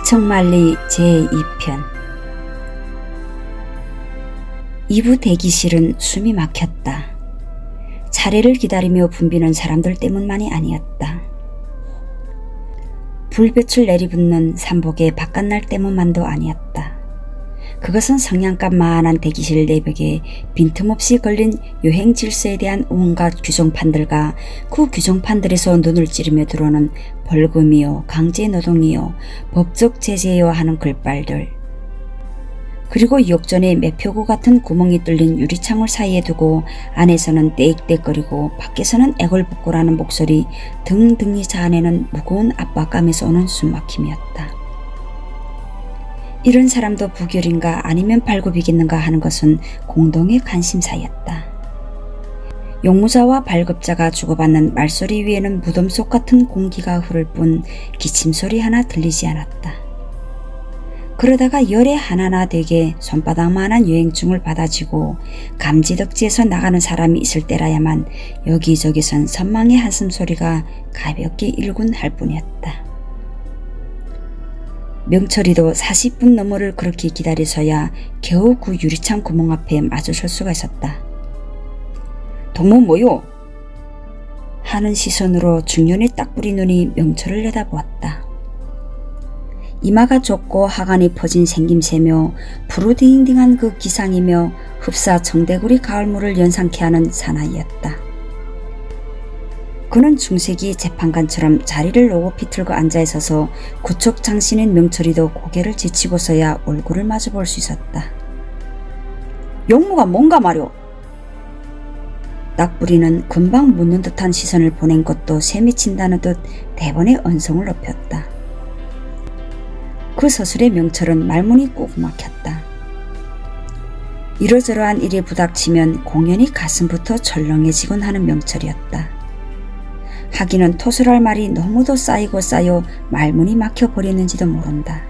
이청만리 제2편. 2부 대기실은 숨이 막혔다. 차례를 기다리며 붐비는 사람들 때문만이 아니었다. 불볕을 내리붙는 삼복의 바깥날 때문만도 아니었다. 그것은 성냥갑만한 대기실 내벽에 빈틈없이 걸린 여행 질서에 대한 온갖 규정판들과 그 규정판들에서 눈을 찌르며 들어오는 벌금이요, 강제노동이요, 법적 제재요 하는 글발들, 그리고 역전에 매표구 같은 구멍이 뚫린 유리창을 사이에 두고 안에서는 떼익떼거리고 밖에서는 애걸복걸하는 목소리 등등이 자아내는 무거운 압박감에서 오는 숨막힘이었다. 이런 사람도 부결인가 아니면 발급이겠는가 하는 것은 공동의 관심사였다. 용무자와 발급자가 주고받는 말소리 위에는 무덤 속 같은 공기가 흐를 뿐 기침소리 하나 들리지 않았다. 그러다가 열에 하나나 되게 손바닥만한 여행증을 받아지고 감지덕지에서 나가는 사람이 있을 때라야만 여기저기선 선망의 한숨소리가 가볍게 일군할 뿐이었다. 명철이도 40분 너머를 그렇게 기다려서야 겨우 그 유리창 구멍 앞에 마주설 수가 있었다. 동무 뭐요? 하는 시선으로 중년의 딱부리 눈이 명철을 내다보았다. 이마가 좁고 하관이 퍼진 생김새며 푸르딩딩한 그 기상이며 흡사 청대구리 가을물을 연상케 하는 사나이였다. 그는 중세기 재판관처럼 자리를 로고피 틀고 앉아있어서 구척 장신인 명철이도 고개를 제치고서야 얼굴을 마주볼 수 있었다. 용무가 뭔가 말요? 딱부리는 금방 묻는 듯한 시선을 보낸 것도 샘이 친다는 듯 대번에 언성을 높였다. 그 서술에 명철은 말문이 꾹 막혔다. 이러저러한 일에 부닥치면 공연히 가슴부터 철렁해지곤 하는 명철이었다. 하기는 토설할 말이 너무도 쌓이고 쌓여 말문이 막혀버렸는지도 모른다.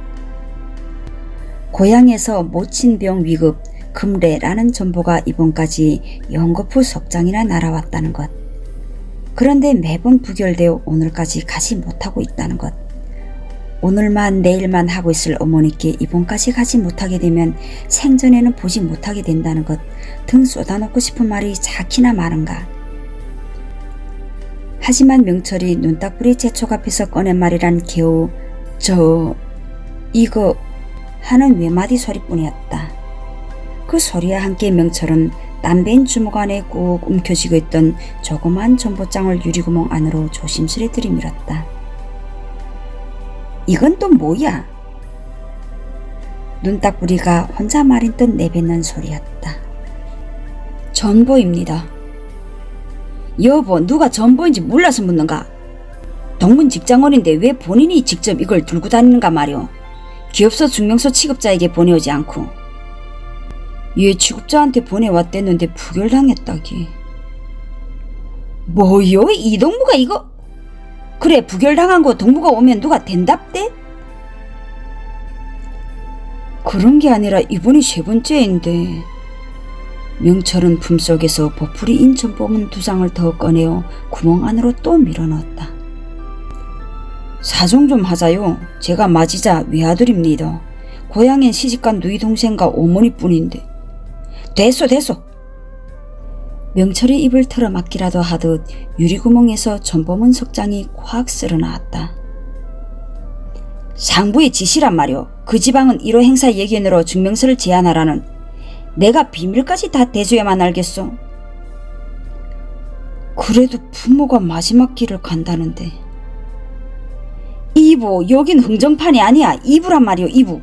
고향에서 모친병 위급 금례라는 전보가 이번까지 연거푸 석장이나 날아왔다는 것. 그런데 매번 부결되어 오늘까지 가지 못하고 있다는 것. 오늘만 내일만 하고 있을 어머니께 이번까지 가지 못하게 되면 생전에는 보지 못하게 된다는 것 등 쏟아놓고 싶은 말이 작기나 많은가. 하지만 명철이 눈딱부리 재촉 앞에서 꺼낸 말이란 겨우 이거 하는 외마디 소리뿐이었다. 그 소리와 함께 명철은 담배인 주먹 안에 꾹 움켜쥐고 있던 조그만 전보장을 유리구멍 안으로 조심스레 들이밀었다. 이건 또 뭐야? 눈딱부리가 혼자 말인 듯 내뱉는 소리였다. 전보입니다. 여보, 누가 전보인지 몰라서 묻는가? 동문 직장원인데 왜 본인이 직접 이걸 들고 다니는가 말이오. 기업소 증명서 취급자에게 보내오지 않고. 얘 취급자한테 보내왔댔는데 부결당했다기. 뭐요? 이 동무가 이거? 그래, 부결당한 거 동무가 오면 누가 된답대? 그런 게 아니라 이번이 세 번째인데. 명철은 품속에서 보풀이 인천 뽑은 2장을 더 꺼내어 구멍 안으로 또 밀어넣었다. 사정 좀 하자요. 제가 맞이자 외아들입니다. 고향엔 시집간 누이 동생과 어머니뿐인데. 됐소. 명철이 입을 털어막기라도 하듯 유리구멍에서 전범은 석장이 콱 쓸어나왔다. 상부의 지시란 말이오. 그 지방은 1호 행사 예견으로 증명서를 제안하라는. 내가 비밀까지 다 대줘야만 알겠소. 그래도 부모가 마지막 길을 간다는데. 이부, 여긴 흥정판이 아니야. 이부란 말이오, 이부.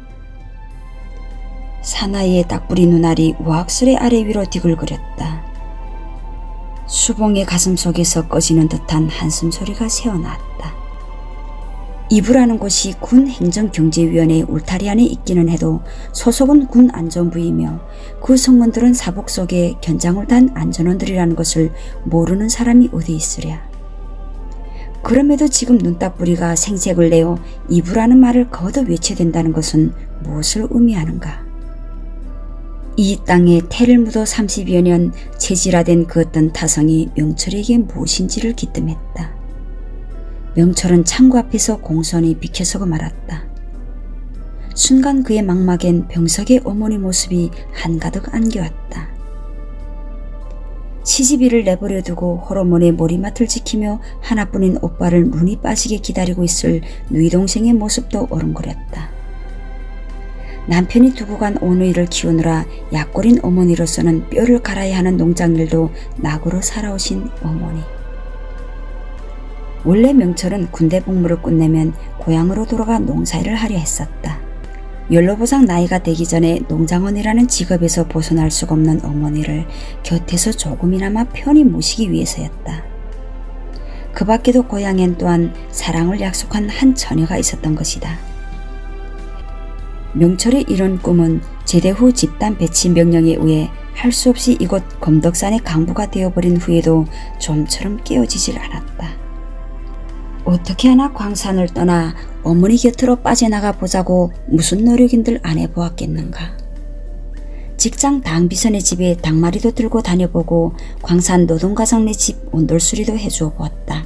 사나이의 딱부리 눈알이 우악스레 아래 위로 디글거렸다. 수봉의 가슴 속에서 꺼지는 듯한 한숨소리가 새어나왔다. 이부라는 곳이 군 행정경제위원회 울타리 안에 있기는 해도 소속은 군 안전부이며 그 성문들은 사복 속에 견장을 단 안전원들이라는 것을 모르는 사람이 어디 있으랴. 그럼에도 지금 눈딱부리가 생색을 내어 이부라는 말을 거듭 외쳐야 된다는 것은 무엇을 의미하는가. 이 땅에 태를 묻어 30여 년 체질화된 그 어떤 타성이 명철에게 무엇인지를 기뜸했다. 명철은 창구 앞에서 공손히 비켜서고 말았다. 순간 그의 망막엔 병석의 어머니 모습이 한가득 안겨왔다. 시집이를 내버려 두고 호르몬의 머리맡을 지키며 하나뿐인 오빠를 눈이 빠지게 기다리고 있을 누이 동생의 모습도 어른거렸다. 남편이 두고 간 오누이를 키우느라 약골인 어머니로서는 뼈를 갈아야 하는 농장일도 낙으로 살아오신 어머니. 원래 명철은 군대 복무를 끝내면 고향으로 돌아가 농사일을 하려 했었다. 연로보상 나이가 되기 전에 농장원이라는 직업에서 벗어날 수가 없는 어머니를 곁에서 조금이나마 편히 모시기 위해서였다. 그 밖에도 고향엔 또한 사랑을 약속한 한 처녀가 있었던 것이다. 명철의 이런 꿈은 제대 후 집단 배치 명령에 의해 할 수 없이 이곳 검덕산의 강부가 되어버린 후에도 좀처럼 깨어지질 않았다. 어떻게 하나 광산을 떠나 어머니 곁으로 빠져나가 보자고 무슨 노력인들 안 해보았겠는가. 직장 당비선의 집에 닭마리도 들고 다녀보고 광산 노동가정네 집 온돌수리도 해주어 보았다.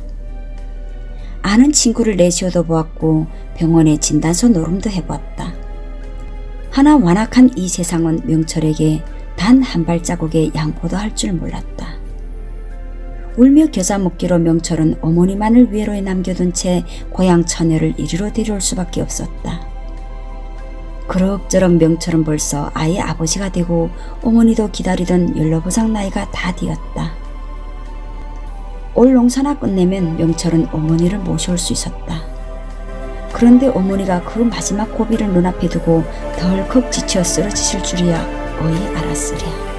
아는 친구를 내시어도 보았고 병원에 진단서 노름도 해보았다. 하나 완악한 이 세상은 명철에게 단 한 발자국의 양보도 할 줄 몰랐다. 울며 겨자 먹기로 명철은 어머니만을 외로에 남겨둔 채 고향 처녀를 이리로 데려올 수밖에 없었다. 그럭저럭 명철은 벌써 아이의 아버지가 되고 어머니도 기다리던 연로보상 나이가 다 되었다. 올 농사나 끝내면 명철은 어머니를 모셔올 수 있었다. 그런데 어머니가 그 마지막 고비를 눈앞에 두고 덜컥 지쳐 쓰러지실 줄이야 어이 알았으랴.